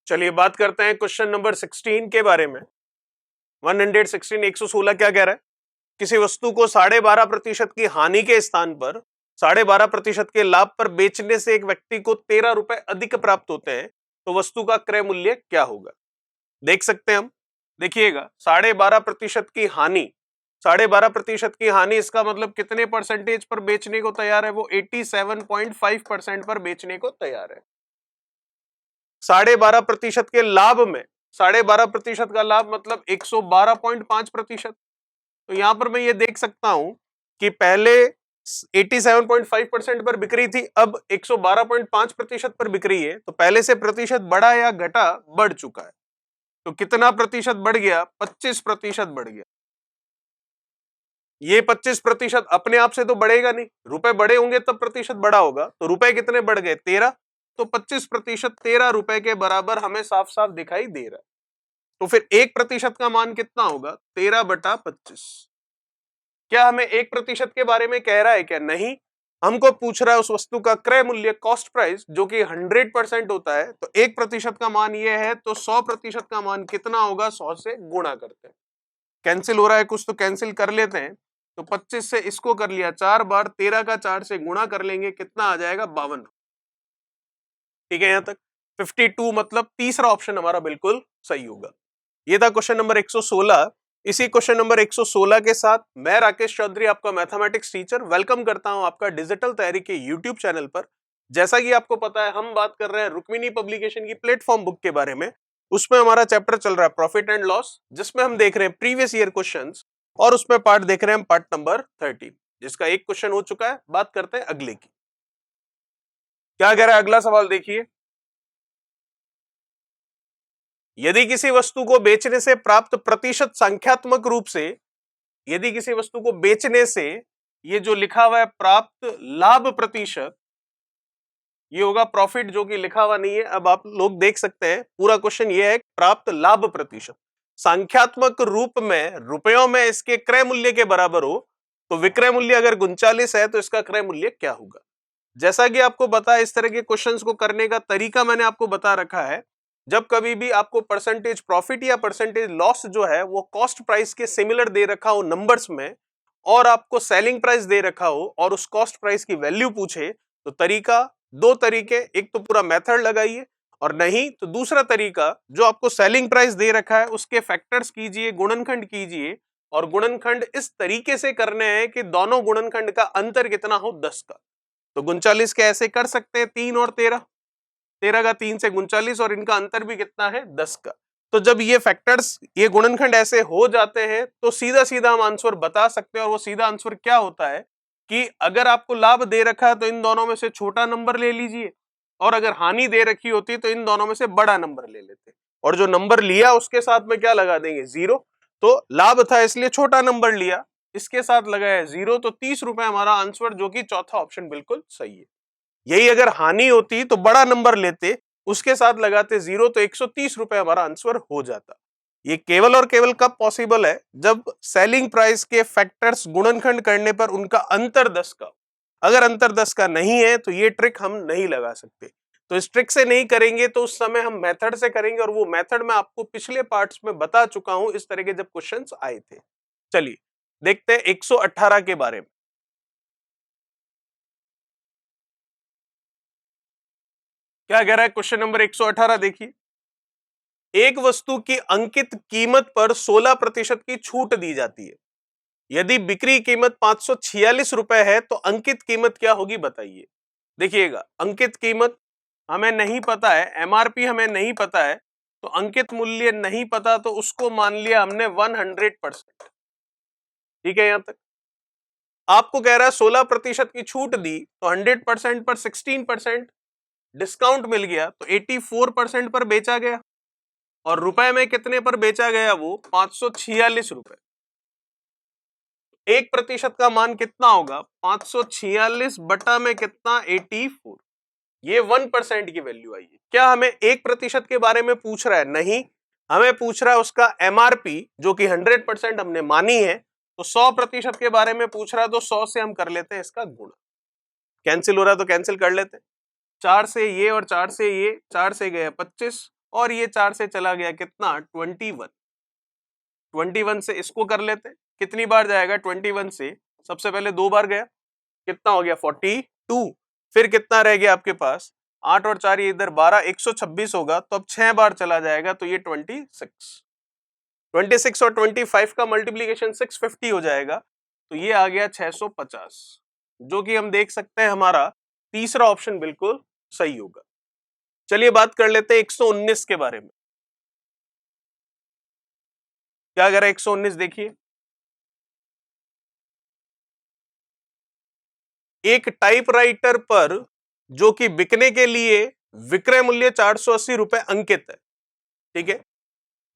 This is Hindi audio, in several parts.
चलिए बात करते हैं क्वेश्चन नंबर 16 के बारे में। 116 116 क्या कह रहा है? किसी वस्तु को 12.5% की हानि के स्थान पर 12.5% के लाभ पर बेचने से एक व्यक्ति को 13 रुपए अधिक प्राप्त होते हैं, तो वस्तु का क्रय मूल्य क्या होगा? देख सकते हैं हम, देखिएगा 12.5% की हानि, 12.5% की हानि, इसका मतलब कितने परसेंटेज पर बेचने को तैयार है? वो 87.5% पर बेचने को तैयार है। 12.5% के लाभ में 12.5% का लाभ मतलब 112.5%। तो यहां पर मैं ये देख सकता हूं कि पहले 87.5% पर बिक रही थी, अब 112.5% पर बिक रही है। तो पहले से प्रतिशत बढ़ा या घटा? बढ़ चुका है। तो कितना प्रतिशत बढ़ गया? 25% बढ़ गया। ये 25% अपने आप से तो बढ़ेगा नहीं, रुपए बढ़े होंगे तब प्रतिशत बढ़ा होगा। तो रुपए कितने बढ़ गए? 13। तो 25% 13 रुपए के बराबर हमें साफ साफ दिखाई दे रहा है। तो फिर 1% का मान कितना होगा? 13/25। क्या हमें 1% के बारे में कह रहा है क्या? नहीं, हमको पूछ रहा है उस वस्तु का क्रय मूल्य, कॉस्ट प्राइस, जो कि 100% होता है। तो 1% का मान ये है, तो 100% का मान कितना होगा? 100 से गुणा करते हैं। कैंसिल हो रहा है कुछ, तो कैंसिल कर लेते हैं। तो 25 से इसको कर लिया 4 बार, 13 का 4 से गुणा कर लेंगे, कितना आ जाएगा? 52। ठीक है, यहां तक 52 मतलब तीसरा ऑप्शन हमारा बिल्कुल सही होगा। ये था क्वेश्चन नंबर 116। इसी क्वेश्चन नंबर 116 के साथ मैं राकेश चौधरी, आपका मैथमेटिक्स टीचर, वेलकम करता हूं आपका डिजिटल तैयारी के यूट्यूब चैनल पर। जैसा कि आपको पता है, हम बात कर रहे हैं रुक्मिणी पब्लिकेशन की प्लेटफॉर्म बुक के बारे में। उसमें हमारा चैप्टर चल रहा है प्रॉफिट एंड लॉस, जिसमें हम देख रहे हैं प्रीवियस ईयर क्वेश्चंस, और उसमें पार्ट देख रहे हैं हम पार्ट नंबर 13, जिसका एक क्वेश्चन हो चुका है। बात करते हैं अगले की। क्या कह रहा है अगला सवाल? देखिए, यदि किसी वस्तु को बेचने से प्राप्त प्रतिशत संख्यात्मक रूप से, यदि किसी वस्तु को बेचने से ये जो लिखा हुआ है प्राप्त लाभ प्रतिशत, ये होगा प्रॉफिट, जो कि लिखा हुआ नहीं है। अब आप लोग देख सकते हैं, पूरा क्वेश्चन ये है प्राप्त लाभ प्रतिशत संख्यात्मक रूप में रुपयों में इसके क्रय मूल्य के बराबर हो, तो विक्रय मूल्य अगर 39 है तो इसका क्रय मूल्य क्या होगा? जैसा कि आपको पता है, इस तरह के क्वेश्चंस को करने का तरीका मैंने आपको बता रखा है। जब कभी भी आपको परसेंटेज प्रॉफिट या परसेंटेज लॉस जो है वो कॉस्ट प्राइस के सिमिलर दे रखा हो नंबर्स में, और आपको सेलिंग प्राइस दे रखा हो और उस कॉस्ट प्राइस की वैल्यू पूछे, तो तरीका, दो तरीके, एक तो पूरा मेथड लगाइए, और नहीं तो दूसरा तरीका, जो आपको सेलिंग प्राइस दे रखा है उसके फैक्टर्स कीजिए, गुणनखंड कीजिए, और गुणनखंड इस तरीके से करने हैं कि दोनों गुणनखंड का अंतर कितना हो? 10 का। तो 39 के ऐसे कर सकते हैं, 3 और 13, 13 का 3 से 39, और इनका अंतर भी कितना है? 10 का। तो जब ये फैक्टर्स, ये गुणनखंड ऐसे हो जाते हैं, तो सीधा सीधा हम आंसर बता सकते हैं। और वो सीधा आंसर क्या होता है कि अगर आपको लाभ दे रखा है तो इन दोनों में से छोटा नंबर ले लीजिए, और अगर हानि दे रखी होती तो इन दोनों में से बड़ा नंबर ले लेते, और जो नंबर लिया उसके साथ में क्या लगा देंगे? 0। तो लाभ था इसलिए छोटा नंबर लिया, इसके साथ लगाया 0, तो 30 रुपए हमारा आंसर, जो कि चौथा ऑप्शन बिल्कुल सही है। यही अगर हानि होती तो बड़ा नंबर लेते, उसके साथ लगाते 0, तो 130 रुपए हमारा आंसर हो जाता। ये केवल और केवल कब पॉसिबल है? जब सेलिंग प्राइस के फैक्टर्स गुणनखंड करने पर उनका अंतर 10 का। अगर अंतर 10 का नहीं है तो ये ट्रिक हम नहीं लगा सकते। तो इस ट्रिक से नहीं करेंगे तो उस समय हम मेथड से करेंगे, और वो मेथड मैं आपको पिछले पार्ट्स में बता चुका हूं, इस तरह के जब क्वेश्चंस आए थे। चलिए देखते हैं 118 के बारे में। क्या कह रहा है क्वेश्चन नंबर 118? देखिए, एक वस्तु की अंकित कीमत पर 16% की छूट दी जाती है। यदि बिक्री कीमत 546 रुपए है तो अंकित कीमत क्या होगी? बताइए। देखिएगा, अंकित कीमत हमें नहीं पता है, एमआरपी हमें नहीं पता है, तो अंकित मूल्य नहीं पता, तो उसको मान लिया हमने 100%। ठीक है, यहां तक आपको कह रहा है 16% की छूट दी, तो 100% पर 16% डिस्काउंट मिल गया, तो 84% पर बेचा गया। और रुपए में कितने पर बेचा गया? वो 546 रुपए। 1% का मान कितना होगा? 546 बटा में कितना? 84। ये 1% की वैल्यू आई है। क्या हमें 1% के बारे में पूछ रहा है? नहीं, हमें पूछ रहा है उसका एमआरपी, जो कि 100% हमने मानी है। तो 100% के बारे में पूछ रहा है, तो 100 से हम कर लेते हैं इसका गुणा। कैंसिल हो रहा है तो कैंसिल कर लेते हैं। 4 से ये और 4 से ये, 4 से गया 25, और ये 4 से चला गया कितना 21। 21 से इसको कर लेते, कितनी बार जाएगा 21 से, सबसे पहले 2 बार गया, कितना हो गया 42। फिर कितना रह गया आपके पास 8 और 4 ये इधर 12, 126 होगा, तो अब 6 बार चला जाएगा तो ये 26। 26 और 25 का मल्टीप्लीकेशन 650 हो जाएगा, तो ये आ गया 650, जो कि हम देख सकते हैं हमारा तीसरा ऑप्शन बिल्कुल सही होगा। चलिए बात कर लेते हैं 119 के बारे में। क्या कह रहा है 119, देखिए एक टाइपराइटर पर जो कि बिकने के लिए विक्रय मूल्य 480 रुपए अंकित है, ठीक है,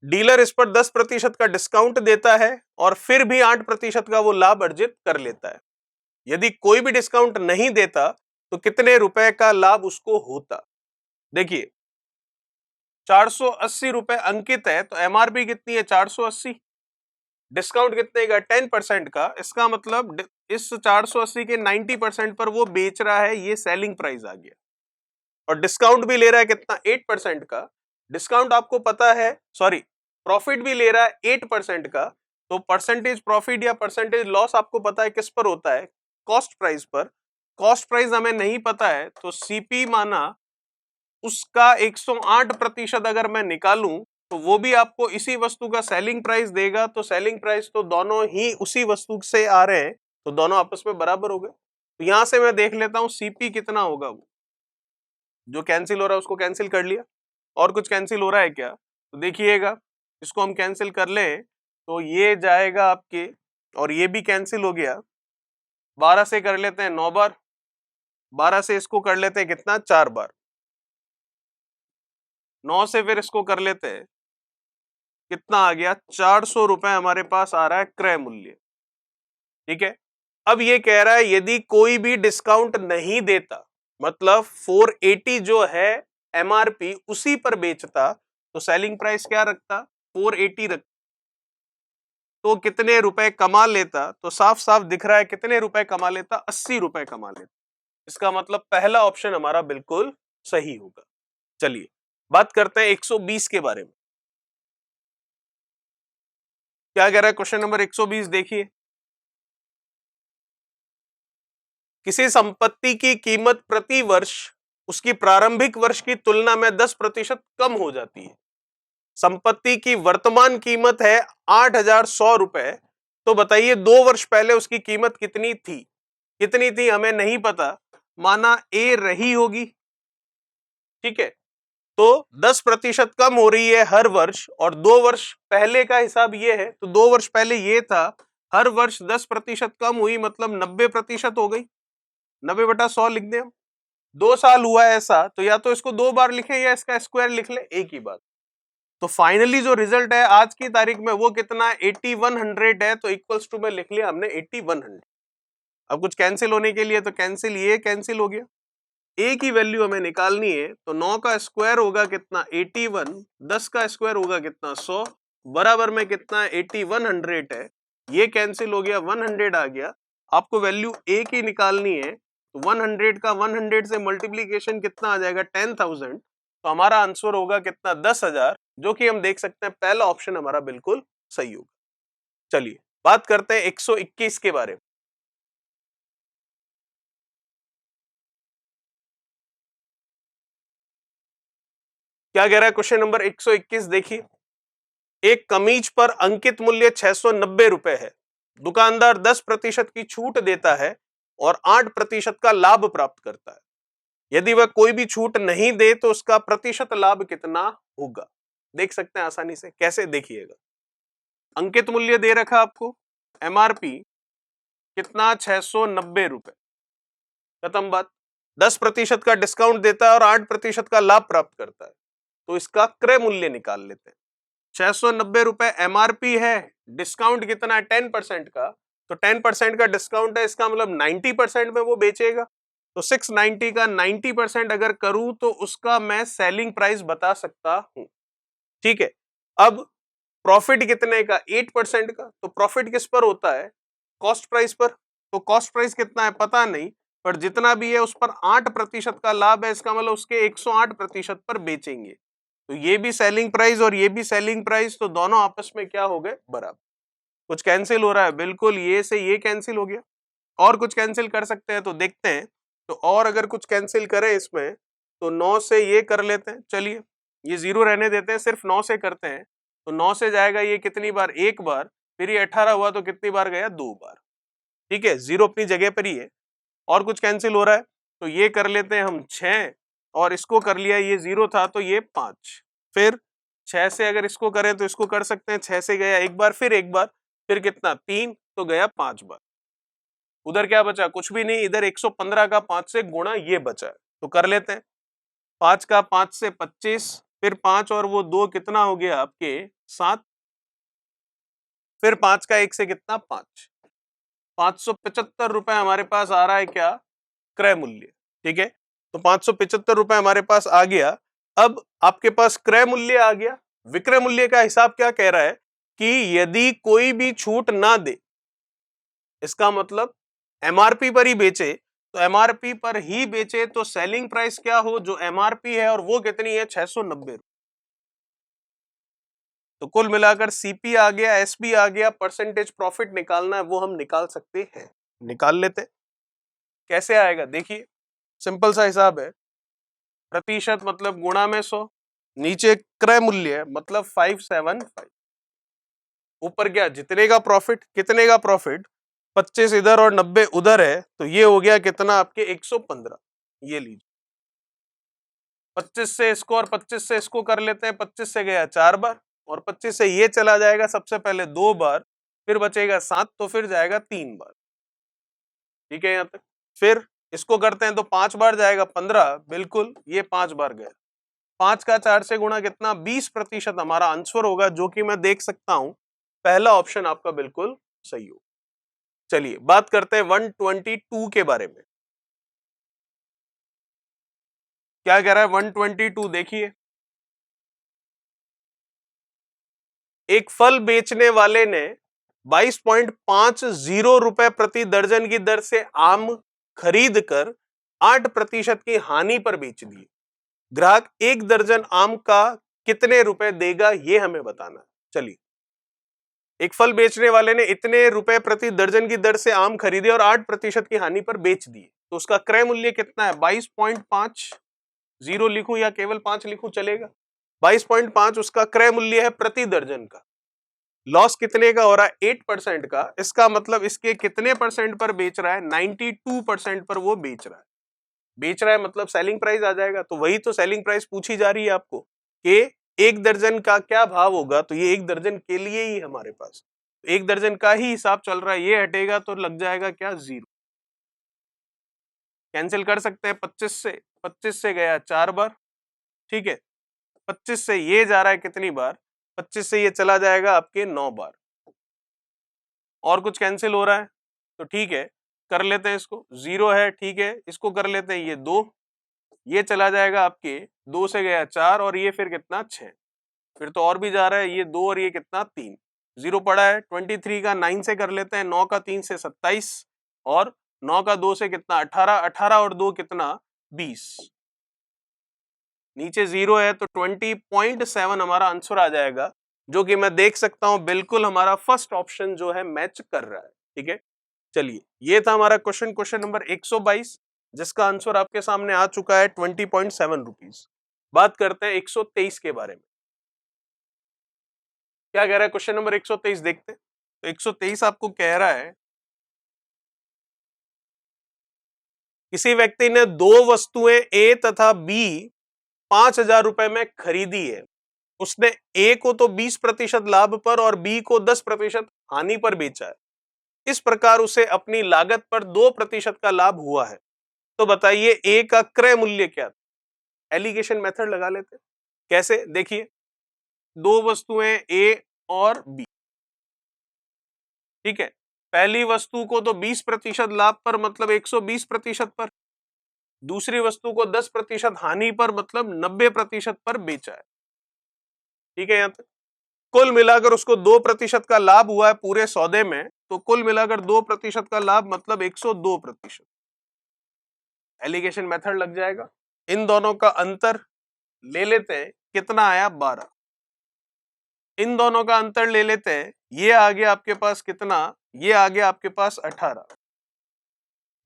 डीलर इस पर 10% का डिस्काउंट देता है और फिर भी 8% का वो लाभ अर्जित कर लेता है। यदि कोई भी डिस्काउंट नहीं देता तो कितने रुपए का लाभ उसको होता। देखिए 480 रुपए अंकित है, तो एमआरपी कितनी है 480, डिस्काउंट कितने का 10% का, इसका मतलब इस 480 के 90% पर वो बेच रहा है, ये सेलिंग प्राइस आ गया। और डिस्काउंट भी ले रहा है कितना 8% का, डिस्काउंट आपको पता है, सॉरी प्रॉफिट भी ले रहा है 8% का, तो परसेंटेज प्रॉफिट या परसेंटेज लॉस आपको पता है किस पर होता है, कॉस्ट प्राइस पर। कॉस्ट प्राइस हमें नहीं पता है, तो सीपी माना उसका 108% अगर मैं निकालूं तो वो भी आपको इसी वस्तु का सेलिंग प्राइस देगा, तो सेलिंग प्राइस तो दोनों ही उसी वस्तु से आ रहे हैं, तो दोनों आपस में बराबर हो गए। तो यहां से मैं देख लेता हूं सीपी कितना होगा, वो जो कैंसिल हो रहा है उसको कैंसिल कर लिया, और कुछ कैंसिल हो रहा है क्या, तो देखिएगा इसको हम कैंसिल कर ले तो ये जाएगा आपके, और ये भी कैंसिल हो गया। 12 से कर लेते हैं 9 बार, 12 से इसको कर लेते हैं कितना 4 बार, 9 से फिर इसको कर लेते हैं, कितना आ गया 400 रुपए हमारे पास आ रहा है क्रय मूल्य, ठीक है। अब ये कह रहा है यदि कोई भी डिस्काउंट नहीं देता, मतलब 480 जो है एमआरपी उसी पर बेचता, तो सेलिंग प्राइस क्या रखता 480 रखता, तो कितने रुपए कमा लेता, तो साफ साफ दिख रहा है कितने रुपए कमा लेता 80 रुपए कमा लेता। इसका मतलब पहला ऑप्शन हमारा बिल्कुल सही होगा। चलिए बात करते हैं 120 के बारे में। क्या कह रहा है क्वेश्चन नंबर 120, देखिए किसी संपत्ति की कीमत प्रति वर्ष उसकी प्रारंभिक वर्ष की तुलना में 10% कम हो जाती है। संपत्ति की वर्तमान कीमत है 8,100 रुपए, तो बताइए 2 वर्ष पहले उसकी कीमत कितनी थी, कितनी थी हमें नहीं पता, माना ए रही होगी, ठीक है, तो 10% कम हो रही है हर वर्ष, और 2 वर्ष पहले का हिसाब ये है, तो 2 वर्ष पहले ये था, हर वर्ष 10% कम हुई, मतलब 90% हो गई, 90/100 लिख दें हम। 2 साल हुआ है ऐसा, तो या तो इसको 2 बार लिखें या इसका स्क्वायर लिख ले, एक ही बात। तो फाइनली जो रिजल्ट है आज की तारीख में वो कितना 8100 है, तो इक्वल्स टू में लिख लिया हमने 8100। अब कुछ कैंसिल होने के लिए तो कैंसिल, ये कैंसिल हो गया, ए की वैल्यू हमें निकालनी है, तो 9 का स्क्वायर होगा कितना 81, 10 का स्क्वायर होगा कितना 100, बराबर में कितना 8100 है, ये कैंसिल हो गया, 100 आ गया। आपको वैल्यू ए की निकालनी है, तो 100 का 100 से मल्टीप्लीकेशन कितना आ जाएगा 10,000, तो हमारा आंसर होगा कितना 10,000, जो कि हम देख सकते हैं पहला ऑप्शन हमारा बिल्कुल सही होगा। चलिए बात करते हैं 121 के बारे में। क्या कह रहा है क्वेश्चन नंबर 121, देखिए एक कमीज पर अंकित मूल्य 690 रुपए है, दुकानदार 10% की छूट देता है और 8% का लाभ प्राप्त करता है। यदि वह कोई भी छूट नहीं दे तो उसका प्रतिशत लाभ कितना होगा। देख सकते हैं आसानी से, कैसे देखिएगा, अंकित मूल्य दे रखा आपको, एमआरपी कितना 690 रुपए, खत्म बात। 10% का डिस्काउंट देता है और 8% का लाभ प्राप्त करता है, तो इसका क्रय मूल्य निकाल लेते हैं। 690 रुपए एमआरपी है, डिस्काउंट कितना है 10% का, तो 10% का डिस्काउंट है, इसका मतलब 90% में वो बेचेगा, तो 690 का 90% अगर करूं तो उसका मैं सेलिंग प्राइस बता सकता हूं, ठीक है। अब प्रॉफिट कितने का 8% का, तो प्रॉफिट किस पर होता है कॉस्ट प्राइस पर, तो कॉस्ट प्राइस कितना है पता नहीं, पर जितना भी है उस पर 8% का लाभ है, इसका मतलब उसके 108% पर बेचेंगे, तो ये भी सेलिंग प्राइस और ये भी सेलिंग प्राइस, तो दोनों आपस में क्या हो गए, बराबर। कुछ कैंसिल हो रहा है, बिल्कुल ये से ये कैंसिल हो गया। और कुछ कैंसिल कर सकते हैं तो देखते हैं। तो और अगर कुछ कैंसिल करें इसमें तो 9 से ये कर लेते हैं, चलिए ये 0 रहने देते हैं, सिर्फ 9 से करते हैं। तो 9 से जाएगा ये कितनी बार, एक बार, फिर ये 18 हुआ तो कितनी बार गया, 2 बार। ठीक है, 0 अपनी जगह पर ही है। और कुछ कैंसिल हो रहा है तो ये कर लेते हैं हम 6, और इसको कर लिया, ये 0 था तो ये 5। फिर 6 से अगर इसको करें तो इसको कर सकते हैं, 6 से गया एक बार, फिर एक बार, फिर कितना, 3, तो गया 5 बार। उधर क्या बचा, कुछ भी नहीं, इधर 115 का 5 से गुणा ये बचा है, तो कर लेते हैं। 5 का 5 से 25, फिर 5 और वो 2 कितना हो गया आपके 7, फिर 5 का 1 से कितना 5, 575 रुपए हमारे पास आ रहा है क्या, क्रय मूल्य। ठीक है, तो 575 रुपए हमारे पास आ गया। अब आपके पास क्रय मूल्य आ गया। विक्रय मूल्य का हिसाब क्या कह रहा है कि यदि कोई भी छूट ना दे, इसका मतलब एमआरपी पर ही बेचे, तो एमआरपी पर ही बेचे तो सेलिंग प्राइस क्या हो, जो एमआरपी है, और वो कितनी है, 690। तो कुल मिलाकर सीपी आ गया, एसपी आ गया, परसेंटेज प्रॉफिट निकालना है वो हम निकाल सकते हैं, निकाल लेते। कैसे आएगा देखिए, सिंपल सा हिसाब है। प्रतिशत मतलब गुणा में 100, नीचे क्रय मूल्य मतलब 575, ऊपर क्या, जितने का प्रॉफिट, कितने का प्रॉफिट, 25 इधर और 90 उधर है, तो ये हो गया कितना आपके 115। ये लीजिए, 25 से इसको और 25 से इसको कर लेते हैं, 25 से गया 4 बार, और 25 से ये चला जाएगा सबसे पहले 2 बार, फिर बचेगा 7, तो फिर जाएगा 3 बार। ठीक है, यहां तक। फिर इसको करते हैं तो 5 बार जाएगा 15, बिल्कुल ये 5 बार गया। 5 का 4 से गुणा कितना, 20% हमारा आंसर होगा, जो कि मैं देख सकता हूं पहला ऑप्शन आपका बिल्कुल सही हो। चलिए बात करते हैं 122 के बारे में। क्या कह रहा है 122, देखिए। एक फल बेचने वाले ने 22.50 रुपए प्रति दर्जन की दर से आम खरीद कर 8% की हानि पर बेच दिए। ग्राहक 1 दर्जन आम का कितने रुपए देगा, ये हमें बताना है। चलिए, एक फल बेचने वाले ने इतने रुपए प्रति दर्जन की दर से आम खरीदे और 8% की हानि पर बेच दिए, तो उसका क्रय मूल्य कितना है, 22.5, 0 लिखूं या केवल 5 लिखूं चलेगा, 22.5 उसका क्रय मूल्य है प्रति दर्जन का। लॉस कितने का हो रहा है, 8% का। इसका मतलब इसके कितने परसेंट पर बेच रहा है, 92% पर वो बेच रहा है। बेच रहा है मतलब सेलिंग प्राइस आ जाएगा, तो वही तो सेलिंग प्राइस पूछी जा रही है आपको कि 1 दर्जन का क्या भाव होगा, तो ये 1 दर्जन के लिए ही हमारे पास 1 दर्जन का ही हिसाब चल रहा है, ये हटेगा तो लग जाएगा क्या, 0। कैंसिल कर सकते हैं 25 से गया 4 बार। ठीक है, 25 से ये जा रहा है कितनी बार, 25 से ये चला जाएगा आपके 9 बार। और कुछ कैंसिल हो रहा है तो ठीक है, कर लेते हैं इसको, 0 है, ठीक है, इसको कर लेते हैं, ये 2, ये चला जाएगा आपके 2 से गया 4, और ये फिर कितना 6, फिर तो और भी जा रहा है, ये 2 और ये कितना 3, 0 पड़ा है। 23 का 9 से कर लेते हैं, 9 का 3 से 27, और 9 का 2 से कितना 18, 18 और 2 कितना 20, नीचे 0 है तो 20.7 हमारा आंसर आ जाएगा, जो कि मैं देख सकता हूं बिल्कुल हमारा फर्स्ट ऑप्शन जो है मैच कर रहा है। ठीक है, चलिए ये था हमारा क्वेश्चन नंबर 122, जिसका आंसर आपके सामने आ चुका है 20.7 रुपीज। बात करते हैं 123 के बारे में। क्या कह रहा है क्वेश्चन नंबर 123, देखते हैं। तो 123 आपको कह रहा है, किसी व्यक्ति ने 2 वस्तुएं ए तथा बी 5,000 रुपए में खरीदी है। उसने ए को तो 20% लाभ पर और बी को 10% हानि पर बेचा है। इस प्रकार उसे अपनी लागत पर 2% का लाभ हुआ है। तो बताइए ए का क्रय मूल्य क्या था। एलिगेशन मेथड लगा लेते हैं। कैसे, देखिए, 2 वस्तुएं ए और बी। ठीक है, पहली वस्तु को तो 20% लाभ पर मतलब 120% पर, दूसरी वस्तु को 10% हानि पर मतलब 90% पर बेचा है। ठीक है, यहां तक कुल मिलाकर उसको 2% का लाभ हुआ है पूरे सौदे में, तो कुल मिलाकर 2% का लाभ मतलब 102%। एलिगेशन मेथड लग जाएगा। इन दोनों का अंतर ले लेते हैं, कितना आया 12। इन दोनों का अंतर ले लेते हैं, ये आ गया आपके पास कितना, ये आ गया आपके पास 18।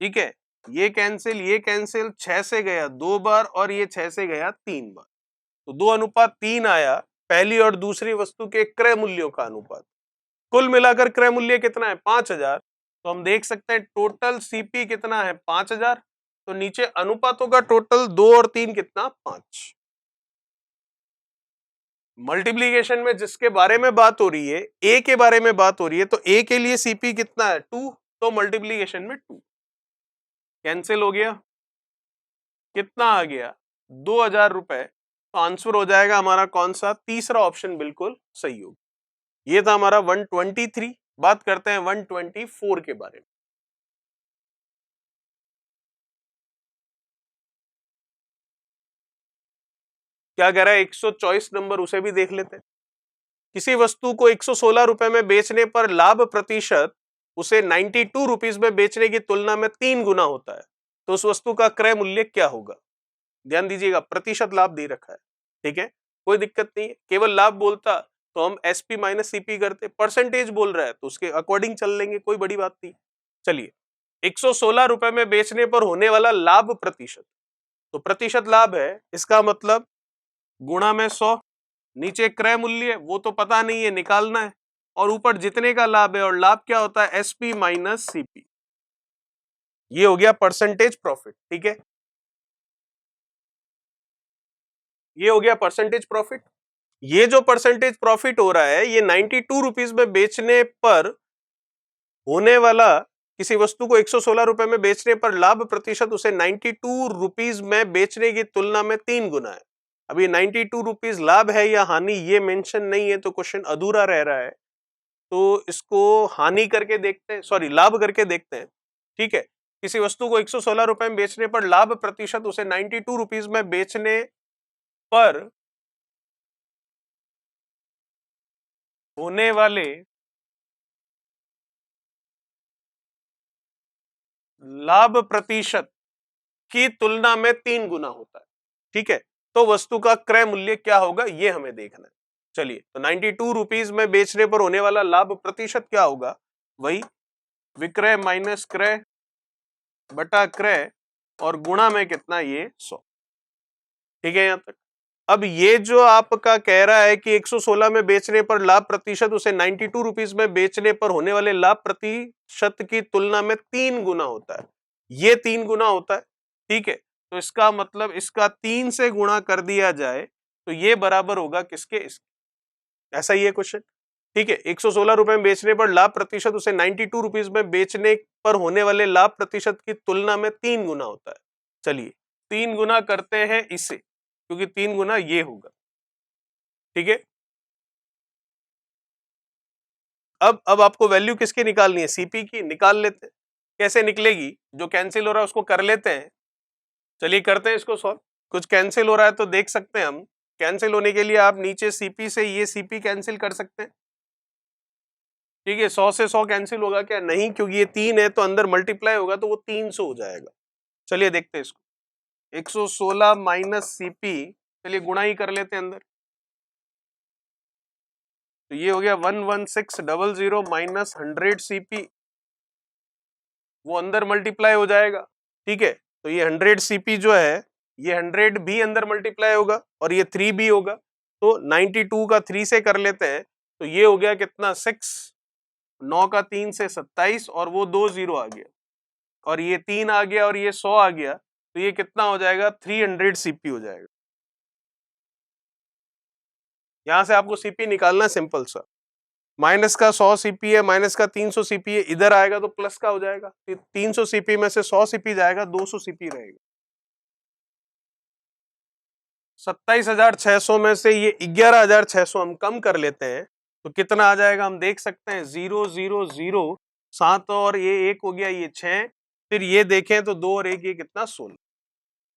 ठीक है, ये कैंसिल 6 से गया 2 बार और ये 6 से गया 3 बार, तो 2:3 आया पहली और दूसरी वस्तु के क्रय मूल्यों का अनुपात। कुल मिलाकर क्रय मूल्य कितना है 5000। तो हम देख सकते हैं टोटल सीपी कितना है 5000, तो नीचे अनुपातों का टोटल 2 और 3 कितना 5। मल्टीप्लीकेशन में जिसके बारे में बात हो रही है, ए के बारे में बात हो रही है, तो ए के लिए सीपी कितना है 2, तो मल्टीप्लीकेशन में 2 कैंसिल हो गया, कितना आ गया 2000 रुपए। तो आंसर हो जाएगा हमारा कौन सा, तीसरा ऑप्शन बिल्कुल सही होगा। ये था हमारा 123। बात करते हैं 124 के बारे में। क्या कह रहा है 124 नंबर, उसे भी देख लेते हैं। किसी वस्तु को 116 रुपए में बेचने पर लाभ प्रतिशत उसे 92 रुपीज में बेचने की तुलना में 3 गुना होता है, तो उस वस्तु का क्रय मूल्य क्या होगा। ध्यान दीजिएगा, प्रतिशत लाभ दे रखा है, ठीक है, कोई दिक्कत नहीं है। केवल लाभ बोलता तो हम एसपी माइनस सीपी करते, परसेंटेज बोल रहा है तो उसके अकॉर्डिंग चल लेंगे, कोई बड़ी बात नहीं। चलिए, 116 रुपए में बेचने पर होने वाला लाभ प्रतिशत, तो प्रतिशत लाभ है, इसका मतलब गुणा में 100, नीचे क्रय मूल्य वो तो पता नहीं है, निकालना है, और ऊपर जितने का लाभ है, और लाभ क्या होता है एसपी माइनस सीपी। ये हो गया परसेंटेज प्रॉफिट, ठीक है, ये हो गया परसेंटेज प्रॉफिट। ये जो परसेंटेज प्रॉफिट हो रहा है, ये 92 रुपीज में बेचने पर होने वाला, किसी वस्तु को 116 रुपए में बेचने पर लाभ प्रतिशत उसे 92 रुपीज में बेचने की तुलना में 3 गुना है। अभी 92 रुपीज लाभ है या हानि ये मेंशन नहीं है, तो क्वेश्चन अधूरा रह रहा है, तो इसको हानि करके देखते हैं, सॉरी लाभ करके देखते हैं। ठीक है, किसी वस्तु को 116 रुपए में बेचने पर लाभ प्रतिशत उसे 92 रुपीज में बेचने पर होने वाले लाभ प्रतिशत की तुलना में 3 गुना होता है। ठीक है, तो वस्तु का क्रय मूल्य क्या होगा ये हमें देखना है। चलिए, तो 92 रुपीज में बेचने पर होने वाला लाभ प्रतिशत क्या होगा, वही विक्रय माइनस क्रय बटा क्रय और गुणा में कितना, ये 100। ठीक है यहां तक। अब ये जो आपका कह रहा है कि 116 में बेचने पर लाभ प्रतिशत उसे 92 रुपीज में बेचने पर होने वाले लाभ प्रतिशत की तुलना में 3 गुना होता है, ये 3 गुना होता है। ठीक है, तो इसका मतलब इसका 3 से गुणा कर दिया जाए तो ये बराबर होगा किसके, इसके। ऐसा ही है क्वेश्चन। ठीक है, 116 रुपए में बेचने पर लाभ प्रतिशत उसे 92 रुपीज में बेचने पर होने वाले लाभ प्रतिशत की तुलना में 3 गुना होता है। चलिए, 3 गुना करते हैं इसे, क्योंकि 3 गुना ये होगा। ठीक है, अब आपको वैल्यू किसकी निकालनी है, सीपी की, निकाल लेते हैं। कैसे निकलेगी, जो कैंसिल हो रहा है उसको कर लेते हैं। चलिए करते हैं इसको सॉल्व। कुछ कैंसिल हो रहा है तो देख सकते हैं हम, कैंसिल होने के लिए आप नीचे सीपी से ये सीपी कैंसिल कर सकते हैं। ठीक है, 100 से 100 कैंसिल होगा क्या, नहीं, क्योंकि ये 3 है तो अंदर मल्टीप्लाई होगा तो वो 300 हो जाएगा। चलिए देखते हैं इसको, 116 माइनस सीपी, चलिए गुणा ही कर लेते हैं अंदर, तो ये हो गया 11600 माइनस 100 सीपी, वो अंदर मल्टीप्लाई हो जाएगा। ठीक है, तो ये 100 सीपी जो है, ये 100 भी अंदर मल्टीप्लाई होगा और ये 3 भी होगा, तो 92 का 3 से कर लेते हैं, तो ये हो गया कितना 6, 9 का 3 से 27 और वो 2 0 आ गया, और ये 3 आ गया और ये 100 आ गया, तो ये कितना हो जाएगा 300 सीपी हो जाएगा। यहां से आपको सीपी निकालना सिंपल सा, माइनस का 100 सीपी है, माइनस का 300 सीपी है, इधर आएगा तो प्लस का हो जाएगा, 300 सीपी में से 100 सीपी जाएगा, 200 सीपी रहेगा। 27,600 में से ये 11,600 हम कम कर लेते हैं तो कितना आ जाएगा, हम देख सकते हैं 0 0 0 7 और ये 1 हो गया, ये 6, फिर ये देखें तो 2 और 1 ये कितना 16,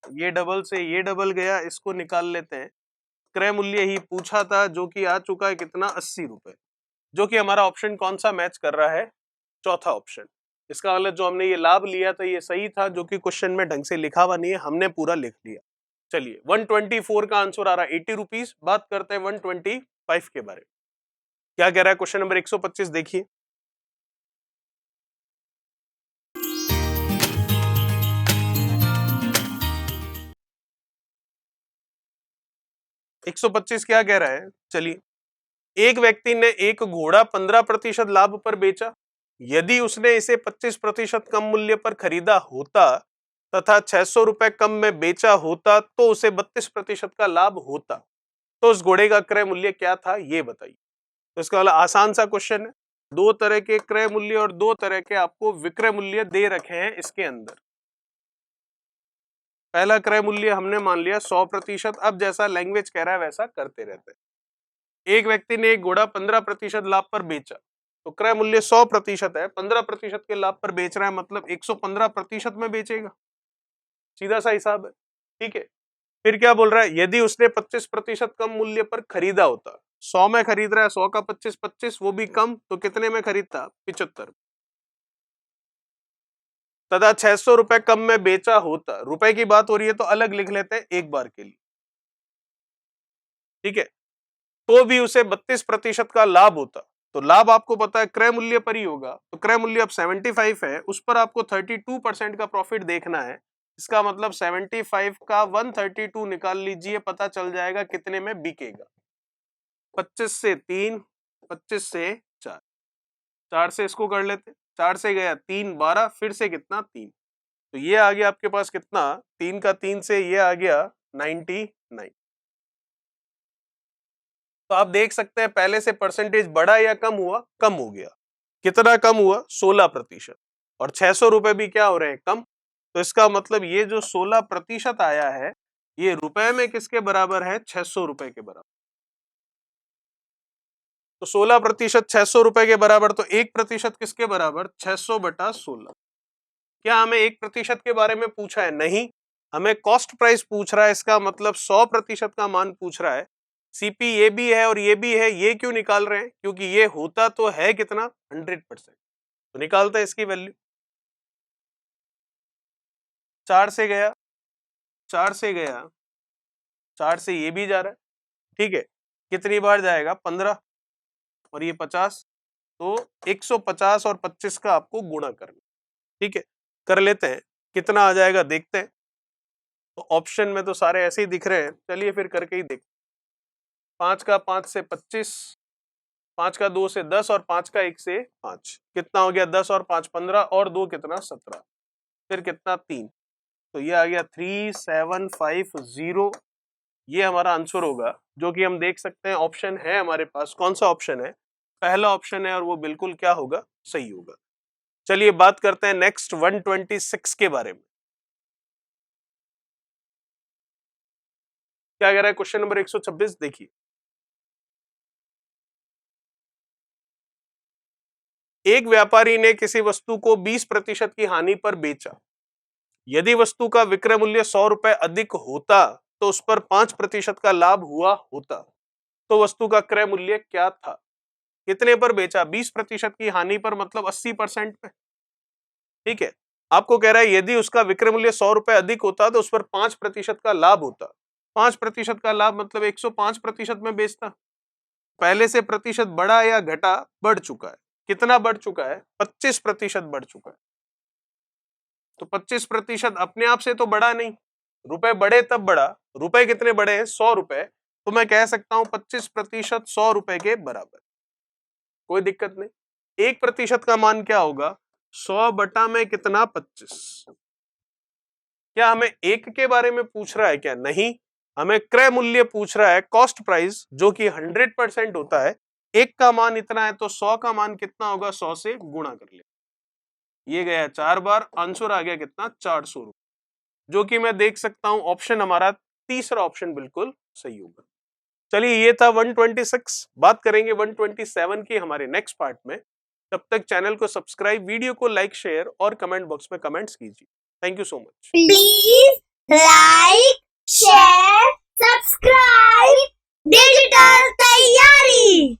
ये डबल से ये डबल गया, इसको निकाल लेते हैं। क्रय मूल्य ही पूछा था जो कि आ चुका है कितना 80 रुपए, जो कि हमारा ऑप्शन कौन सा मैच कर रहा है, चौथा ऑप्शन। इसका मतलब जो हमने ये लाभ लिया था ये सही था, जो कि क्वेश्चन में ढंग से लिखा हुआ नहीं है, हमने पूरा लिख लिया। चलिए 124 का आंसर आ रहा है 80 रुपीज। बात करते हैं 125 के बारे में। क्या कह रहा है क्वेश्चन नंबर 125, देखिए। एक 125 क्या कह रहा है, चलिए। एक व्यक्ति ने एक घोड़ा 15% लाभ पर बेचा। यदि उसने इसे 25% कम मूल्य पर खरीदा होता तथा 600 रुपए कम में बेचा होता तो उसे 32% का लाभ होता, तो उस घोड़े का क्रय मूल्य क्या था, ये बताइए। तो इसका वाला आसान सा क्वेश्चन है। दो तरह के क्रय मूल्य और दो तरह के आपको विक्रय मूल्य दे रखे हैं इसके अंदर। पहला क्रय मूल्य हमने मान लिया 100%। अब जैसा लैंग्वेज कह रहा है वैसा करते रहते हैं। एक व्यक्ति ने एक घोड़ा 15% लाभ पर बेचा, तो क्रय मूल्य 100% है, 15% के लाभ पर बेच रहा है, मतलब 115% में बेचेगा। सीधा सा हिसाब है, ठीक है। फिर क्या बोल रहा है, यदि उसने 25% कम मूल्य पर खरीदा होता, 100 में खरीद रहा है, 100 का 25, वो भी कम, तो कितने में खरीदता, 75। तथा 600 रुपए कम में बेचा होता, रुपए की बात हो रही है तो अलग लिख लेते हैं एक बार के लिए, ठीक है। तो भी उसे 32% का लाभ होता। तो लाभ आपको पता है क्रय मूल्य पर ही होगा, तो क्रय मूल्य अब 75 है, उस पर आपको 32% का प्रॉफिट देखना है। इसका मतलब 75 का 132 निकाल लीजिए, पता चल जाएगा कितने में बिकेगा। 25 से 3, 25 से 4, 4 से इसको कर लेते, 4 से गया 3, 12, फिर से कितना 3, तो ये आ गया आपके पास कितना, 3 का 3 से ये आ गया 99। तो आप देख सकते हैं पहले से परसेंटेज बढ़ा या कम हुआ, कम हो गया। कितना कम हुआ, 16%। और 600 रुपए भी क्या हो रहे हैं, कम। तो इसका मतलब ये जो 16% आया है, ये रुपए में किसके बराबर है, 600 रुपए के बराबर। तो 16% 600 रुपए के बराबर, तो 1% किसके बराबर, 600/16। क्या हमें 1% के बारे में पूछा है, नहीं, हमें कॉस्ट प्राइस पूछ रहा है। इसका मतलब 100% का मान पूछ रहा है। सीपी ये भी है और ये भी है, ये क्यों निकाल रहे हैं, क्योंकि ये होता तो है कितना, 100%। तो निकालते हैं इसकी वैल्यू। 4 से गया, 4 से गया, 4 से ये भी जा रहा है, ठीक है। कितनी बार जाएगा, 15, और ये 50, तो 150 और 25 का आपको गुणा करना, ठीक है। कर लेते हैं, कितना आ जाएगा देखते हैं। तो ऑप्शन में तो सारे ऐसे ही दिख रहे हैं, चलिए फिर करके ही देखते। 5 का 5 से 25, 5 का 2 से 10 और 5 का 1 से 5, कितना हो गया, 10 और 5 15 और 2 कितना, 17, फिर कितना 3, तो ये आ गया 3750। ये हमारा आंसर होगा, जो कि हम देख सकते हैं ऑप्शन है हमारे पास। कौन सा ऑप्शन है, पहला ऑप्शन है, और वो बिल्कुल क्या होगा, सही होगा। चलिए बात करते हैं नेक्स्ट 126 के बारे में। क्या कह रहा है क्वेश्चन नंबर 126, देखिए। एक व्यापारी ने किसी वस्तु को 20% की हानि पर बेचा। यदि वस्तु का विक्रय मूल्य 100 रुपए अधिक होता तो उस पर 5% का लाभ हुआ होता, तो वस्तु का क्रय मूल्य क्या था। कितने पर बेचा, 20% की हानि पर, मतलब 80% पे, ठीक है। आपको कह रहा है यदि उसका विक्रय मूल्य 100 रुपए अधिक होता तो उस पर 5% का लाभ होता। 5% का लाभ मतलब 105% में बेचता। पहले से प्रतिशत बढ़ा या घटा, बढ़ चुका है। कितना बढ़ चुका है, 25% बढ़ चुका है। तो 25% अपने आप से तो बढ़ा नहीं, रुपए बढ़े तब बढ़ा। रुपए कितने बढ़े हैं, 100 रुपए, तो मैं कह सकता हूं 25% 100 रुपए के बराबर, कोई दिक्कत नहीं। 1% का मान क्या होगा, 100 बटा में कितना, 25। क्या हमें एक के बारे में पूछ रहा है क्या, नहीं, हमें क्रय मूल्य पूछ रहा है, कॉस्ट प्राइस, जो कि 100% होता है। एक का मान इतना है तो 100 का मान कितना होगा, 100 से गुणा कर ले। ये गया 4 बार, आंसर आ गया कितना, 400 रुपए, जो कि मैं देख सकता हूं ऑप्शन हमारा तीसरा ऑप्शन बिल्कुल सही होगा। चलिए ये था 126। बात करेंगे 127 की हमारे नेक्स्ट पार्ट में। तब तक चैनल को सब्सक्राइब, वीडियो को लाइक, शेयर और कमेंट बॉक्स में कमेंट्स कीजिए। Thank you so much. Please like, share, subscribe digital तैयारी।